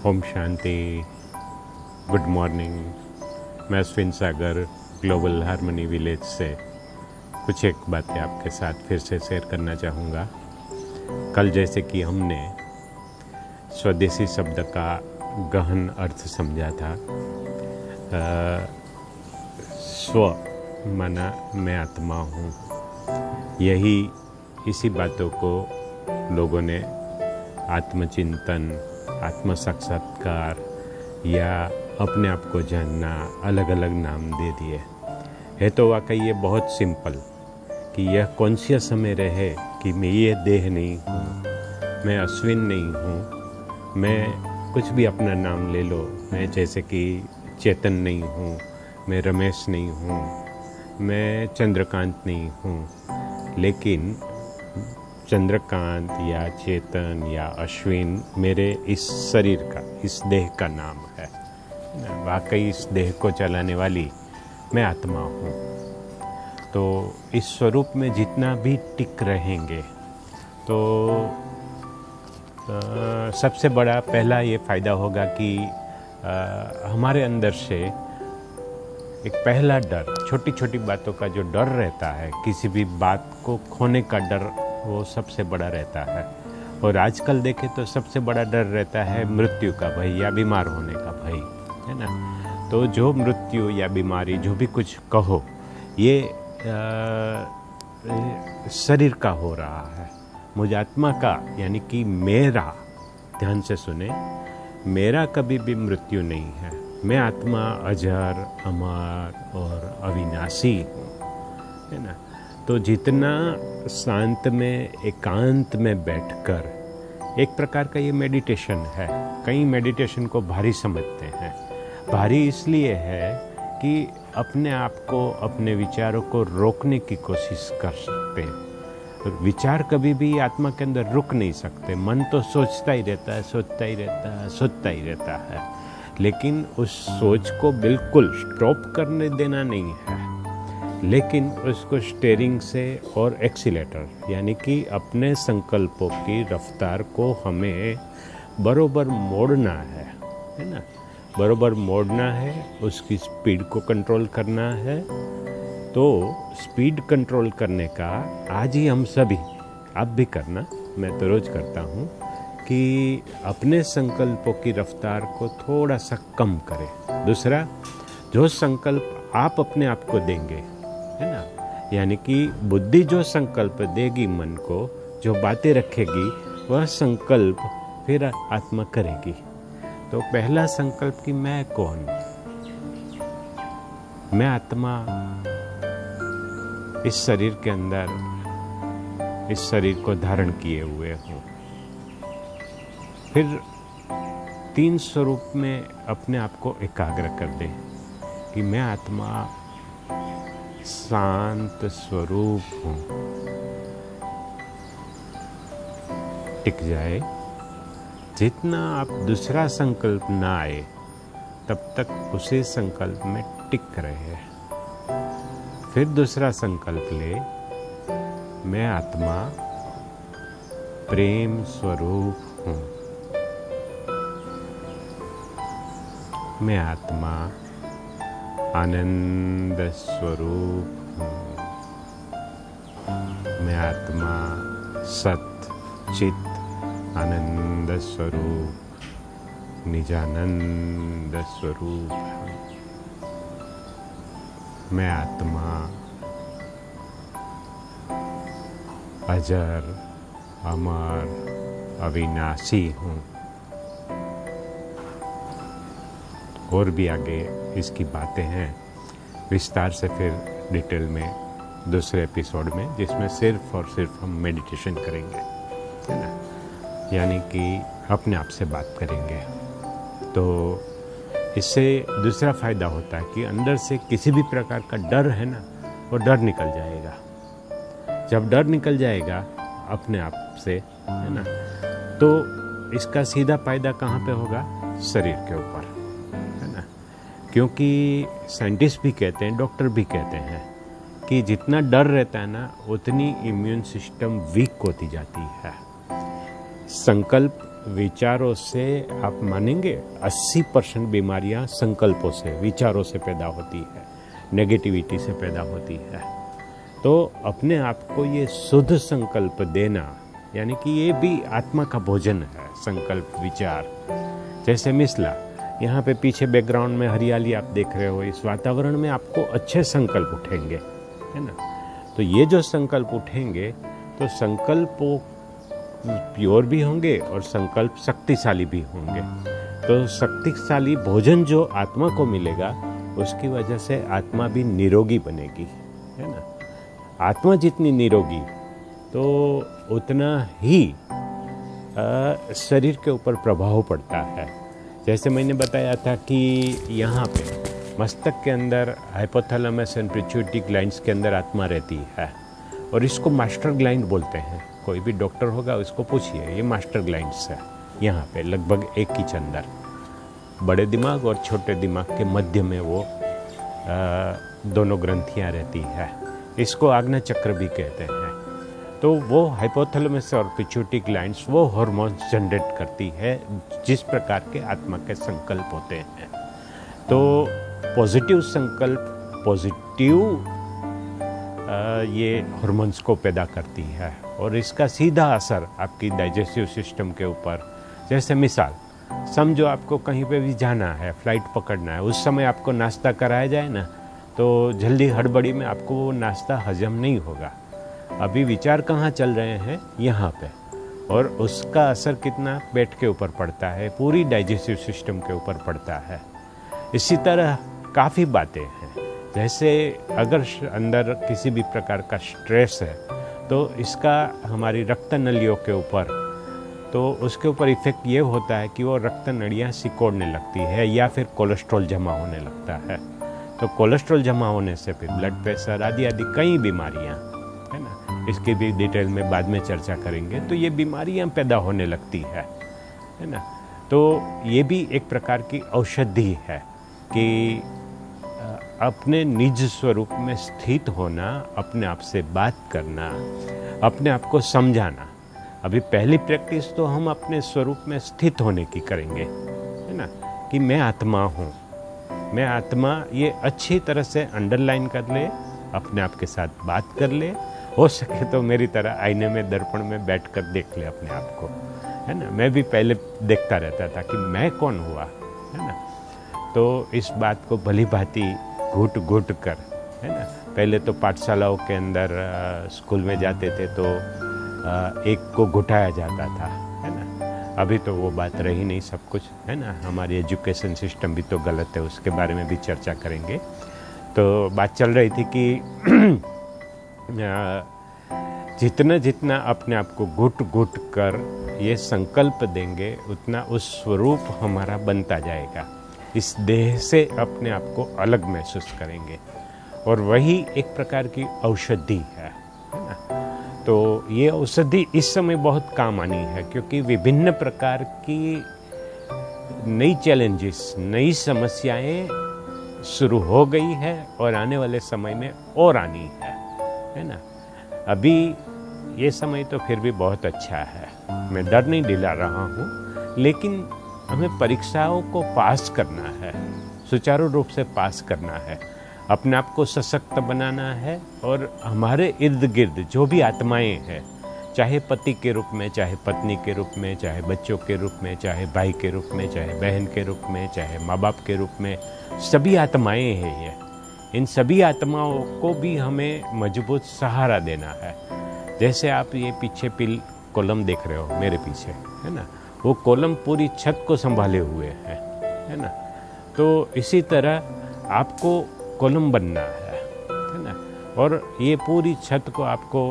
Om Shanti, good morning. मैं अश्विन सागर global harmony village से कुछ एक बातें आपके साथ फिर से शेयर करना चाहूँगा। कल जैसे कि हमने स्वदेशी शब्द का गहन अर्थ समझा था। स्व माना मैं आत्मा हूँ, यही इसी बातों को लोगों ने आत्मचिंतन, आत्म साक्षात्कार या अपने आप को जानना अलग अलग नाम दे दिए। है तो वाकई ये बहुत सिंपल कि यह कॉन्शियस में रहे कि मैं ये देह नहीं हूँ, मैं अश्विन नहीं हूँ, मैं कुछ भी अपना नाम ले लो। मैं जैसे कि चेतन नहीं हूँ, मैं रमेश नहीं हूँ, मैं चंद्रकांत नहीं हूँ, लेकिन चंद्रकांत या चेतन या अश्विन मेरे इस शरीर का, इस देह का नाम है। वाकई इस देह को चलाने वाली मैं आत्मा हूँ। तो इस स्वरूप में जितना भी टिक रहेंगे तो सबसे बड़ा पहला ये फ़ायदा होगा कि हमारे अंदर से एक पहला डर, छोटी छोटी बातों का जो डर रहता है, किसी भी बात को खोने का डर, वो सबसे बड़ा रहता है। और आजकल देखें तो सबसे बड़ा डर रहता है मृत्यु का भय या बीमार होने का भय, है ना। तो जो मृत्यु या बीमारी, जो भी कुछ कहो, ये शरीर का हो रहा है। मुझ आत्मा का यानी कि मेरा, ध्यान से सुने, मेरा कभी भी मृत्यु नहीं है। मैं आत्मा अजर, अमर और अविनाशी हूँ, है ना। तो जितना शांत में, एकांत में बैठकर, एक प्रकार का ये मेडिटेशन है। कई मेडिटेशन को भारी समझते हैं। भारी इसलिए है कि अपने आप को, अपने विचारों को रोकने की कोशिश कर सकते हैं। विचार कभी भी आत्मा के अंदर रुक नहीं सकते। मन तो सोचता ही रहता है, सोचता ही रहता है, सोचता ही रहता है, लेकिन उस सोच को बिल्कुल स्टॉप करने देना नहीं है, लेकिन उसको स्टीयरिंग से और एक्सीलेटर यानी कि अपने संकल्पों की रफ्तार को हमें बरोबर मोड़ना है ना। बरोबर मोड़ना है, उसकी स्पीड को कंट्रोल करना है। तो स्पीड कंट्रोल करने का आज ही हम सभी, आप भी करना, मैं तो रोज करता हूँ, कि अपने संकल्पों की रफ्तार को थोड़ा सा कम करें। दूसरा, जो संकल्प आप अपने आप को देंगे, है ना, यानी कि बुद्धि जो संकल्प देगी मन को, जो बातें रखेगी, वह संकल्प फिर आत्मा करेगी। तो पहला संकल्प कि मैं कौन, मैं आत्मा इस शरीर के अंदर, इस शरीर को धारण किए हुए हूँ। फिर 3 स्वरूप में अपने आप को एकाग्र कर दे कि मैं आत्मा शांत स्वरूप हूँ। टिक जाए। जितना आप दूसरा संकल्प ना आए तब तक उसी संकल्प में टिक रहे। फिर दूसरा संकल्प ले, मैं आत्मा प्रेम स्वरूप हूँ। मैं आत्मा आनंद स्वरूप हूँ। मैं आत्मा सत चित आनंद स्वरूप, निजानंद स्वरूप हूँ। मैं आत्मा अजर, अमर, अविनाशी हूँ। और भी आगे इसकी बातें हैं विस्तार से, फिर डिटेल में दूसरे एपिसोड में, जिसमें सिर्फ और सिर्फ हम मेडिटेशन करेंगे, है ना, यानी कि अपने आप से बात करेंगे। तो इससे दूसरा फ़ायदा होता है कि अंदर से किसी भी प्रकार का डर है ना, वो डर निकल जाएगा। जब डर निकल जाएगा अपने आप से, है ना, तो इसका सीधा फायदा कहाँ पे होगा? शरीर के ऊपर, है ना। क्योंकि साइंटिस्ट भी कहते हैं, डॉक्टर भी कहते हैं कि जितना डर रहता है ना, उतनी इम्यून सिस्टम वीक होती जाती है। संकल्प विचारों से आप मानेंगे 80% बीमारियां संकल्पों से, विचारों से पैदा होती है, नेगेटिविटी से पैदा होती है। तो अपने आप को ये शुद्ध संकल्प देना, यानी कि ये भी आत्मा का भोजन है, संकल्प विचार। जैसे मिसला, यहाँ पे पीछे बैकग्राउंड में हरियाली आप देख रहे हो, इस वातावरण में आपको अच्छे संकल्प उठेंगे, है ना। तो ये जो संकल्प उठेंगे तो संकल्पों प्योर भी होंगे और संकल्प शक्तिशाली भी होंगे। तो शक्तिशाली भोजन जो आत्मा को मिलेगा, उसकी वजह से आत्मा भी निरोगी बनेगी, है ना। आत्मा जितनी निरोगी तो उतना ही शरीर के ऊपर प्रभाव पड़ता है। जैसे मैंने बताया था कि यहाँ पे मस्तक के अंदर हाइपोथैलेमस एंड पिट्यूटरी ग्लैंड्स के अंदर आत्मा रहती है, और इसको मास्टर ग्लैंड बोलते हैं। कोई भी डॉक्टर होगा उसको पूछिए, ये मास्टर ग्लैंड्स है। यहाँ पे लगभग एक इंच अंदर बड़े दिमाग और छोटे दिमाग के मध्य में वो दोनों ग्रंथियाँ रहती है। इसको आज्ञा चक्र भी कहते हैं। तो वो हाइपोथैलेमस और पिट्यूटरी ग्लैंड्स वो हार्मोन्स जनरेट करती है जिस प्रकार के आत्मा के संकल्प होते हैं। तो पॉजिटिव संकल्प पॉजिटिव ये हार्मोन्स को पैदा करती है, और इसका सीधा असर आपकी डाइजेस्टिव सिस्टम के ऊपर। जैसे मिसाल समझो, आपको कहीं पे भी जाना है, फ्लाइट पकड़ना है, उस समय आपको नाश्ता कराया जाए ना, तो जल्दी हड़बड़ी में आपको वो नाश्ता हजम नहीं होगा। अभी विचार कहाँ चल रहे हैं, यहाँ पे, और उसका असर कितना पेट के ऊपर पड़ता है, पूरी डाइजेस्टिव सिस्टम के ऊपर पड़ता है। इसी तरह काफ़ी बातें हैं। जैसे अगर अंदर किसी भी प्रकार का स्ट्रेस है तो इसका हमारी रक्त नलियों के ऊपर, तो उसके ऊपर इफेक्ट ये होता है कि वो रक्त नलियाँ सिकोड़ने लगती है या फिर कोलेस्ट्रॉल जमा होने लगता है। तो कोलेस्ट्रॉल जमा होने से फिर ब्लड प्रेशर आदि आदि कई बीमारियाँ, है ना, इसकी भी डिटेल में बाद में चर्चा करेंगे। तो ये बीमारियाँ पैदा होने लगती है ना। तो ये भी एक प्रकार की औषधि है कि अपने निज स्वरूप में स्थित होना, अपने आप से बात करना, अपने आप को समझाना। अभी पहली प्रैक्टिस तो हम अपने स्वरूप में स्थित होने की करेंगे, है ना, कि मैं आत्मा हूँ, मैं आत्मा। ये अच्छी तरह से अंडरलाइन कर ले, अपने आप के साथ बात कर ले, हो सके तो मेरी तरह आईने में दर्पण में बैठ कर देख ले अपने आप को, है ना। मैं भी पहले देखता रहता था कि मैं कौन हुआ, है ना। तो इस बात को भली भांति घुट घुट कर, है ना। पहले तो पाठशालाओं के अंदर स्कूल में जाते थे तो एक को घुटाया जाता था, है ना। अभी तो वो बात रही नहीं, सब कुछ, है ना। हमारी एजुकेशन सिस्टम भी तो गलत है, उसके बारे में भी चर्चा करेंगे। तो बात चल रही थी कि जितना जितना अपने आप को घुट घुट कर ये संकल्प देंगे, उतना उस स्वरूप हमारा बनता जाएगा। इस देह से अपने आप को अलग महसूस करेंगे, और वही एक प्रकार की औषधि है ना। तो ये औषधि इस समय बहुत काम आनी है, क्योंकि विभिन्न प्रकार की नई चैलेंजेस, नई समस्याएं शुरू हो गई है और आने वाले समय में और आनी है ना। अभी ये समय तो फिर भी बहुत अच्छा है, मैं डर नहीं दिला रहा हूँ, लेकिन हमें परीक्षाओं को पास करना है, सुचारू रूप से पास करना है, अपने आप को सशक्त बनाना है। और हमारे इर्द गिर्द जो भी आत्माएं हैं, चाहे पति के रूप में, चाहे पत्नी के रूप में, चाहे बच्चों के रूप में, चाहे भाई के रूप में, चाहे बहन के रूप में, चाहे माँ बाप के रूप में, सभी आत्माएं हैं ये। इन सभी आत्माओं को भी हमें मजबूत सहारा देना है। जैसे आप ये पीछे पिल कॉलम देख रहे हो मेरे पीछे, है ना, वो कॉलम पूरी छत को संभाले हुए है ना। तो इसी तरह आपको कॉलम बनना है ना। और ये पूरी छत को आपको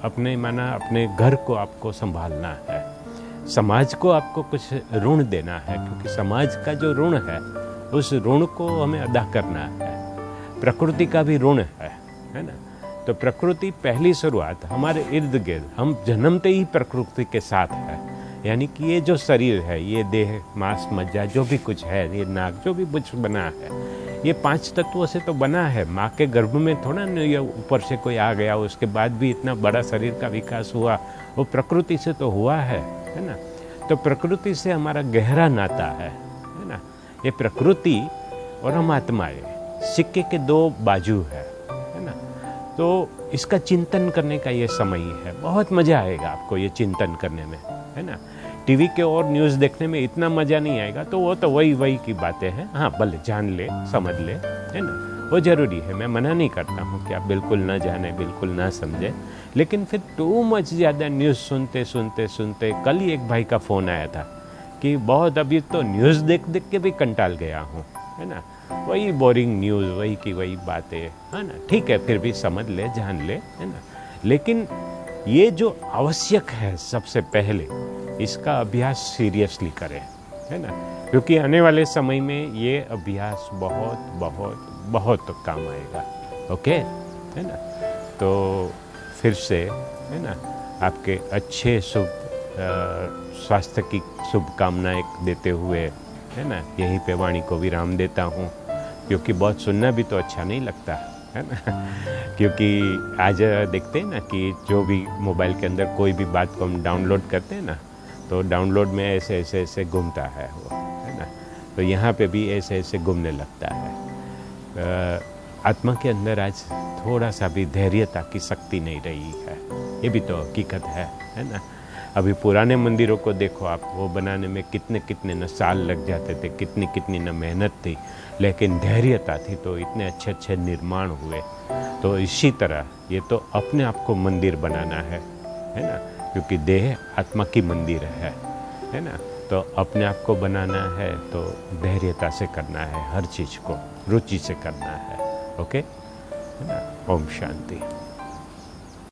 अपने घर को आपको संभालना है। समाज को आपको कुछ ऋण देना है, क्योंकि समाज का जो ऋण है उस ऋण को हमें अदा करना है। प्रकृति का भी ऋण है ना। तो प्रकृति पहली शुरुआत हमारे इर्द गिर्द, हम जन्मते ही प्रकृति के साथ है। यानी कि ये जो शरीर है, ये देह, मांस, मज्जा, जो भी कुछ है, ये नाक, जो भी कुछ बना है, ये 5 तत्वों से तो बना है। माँ के गर्भ में थोड़ा ना ये ऊपर से कोई आ गया, उसके बाद भी इतना बड़ा शरीर का विकास हुआ, वो प्रकृति से तो हुआ है ना। तो प्रकृति से हमारा गहरा नाता है ना। ये प्रकृति और हम आत्माएं सिक्के के दो बाजू है ना। तो इसका चिंतन करने का ये समय है, बहुत मज़ा आएगा आपको ये चिंतन करने में, है ना। टीवी के और न्यूज़ देखने में इतना मज़ा नहीं आएगा, तो वो तो वही की बातें हैं। हाँ, भले जान ले, समझ ले, है ना, वो ज़रूरी है। मैं मना नहीं करता हूँ कि आप बिल्कुल ना जाने, बिल्कुल ना समझे, लेकिन फिर टू मच ज़्यादा न्यूज़ सुनते कल ही एक भाई का फ़ोन आया था कि बहुत अभी तो न्यूज़ देख के भी कंटाल गया हूँ, है ना। वही बोरिंग न्यूज़, वही की वही बातें, है ना। ठीक है, फिर भी समझ ले, जान ले, है ना। लेकिन ये जो आवश्यक है, सबसे पहले इसका अभ्यास सीरियसली करें, है ना, क्योंकि आने वाले समय में ये अभ्यास बहुत बहुत बहुत काम आएगा। ओके, है ना। तो फिर से, है ना, आपके अच्छे स्वास्थ्य की शुभकामनाएं देते हुए, है ना, यहीं पे वाणी को विराम देता हूँ, क्योंकि बहुत सुनना भी तो अच्छा नहीं लगता, है ना। क्योंकि आज देखते हैं ना कि जो भी मोबाइल के अंदर कोई भी बात को हम डाउनलोड करते हैं ना, तो डाउनलोड में ऐसे घूमता है वो, है ना। तो यहाँ पे भी ऐसे घूमने लगता है। आत्मा के अंदर आज थोड़ा सा भी धैर्यता की शक्ति नहीं रही है, ये भी तो हकीकत है ना। अभी पुराने मंदिरों को देखो आप, वो बनाने में कितने न साल लग जाते थे, कितनी न मेहनत थी, लेकिन धैर्यता थी तो इतने अच्छे निर्माण हुए। तो इसी तरह ये तो अपने आप को मंदिर बनाना है ना, क्योंकि देह आत्मा की मंदिर है ना। तो अपने आप को बनाना है तो धैर्यता से करना है, हर चीज़ को रुचि से करना है। ओके, है ना। ओम शांति।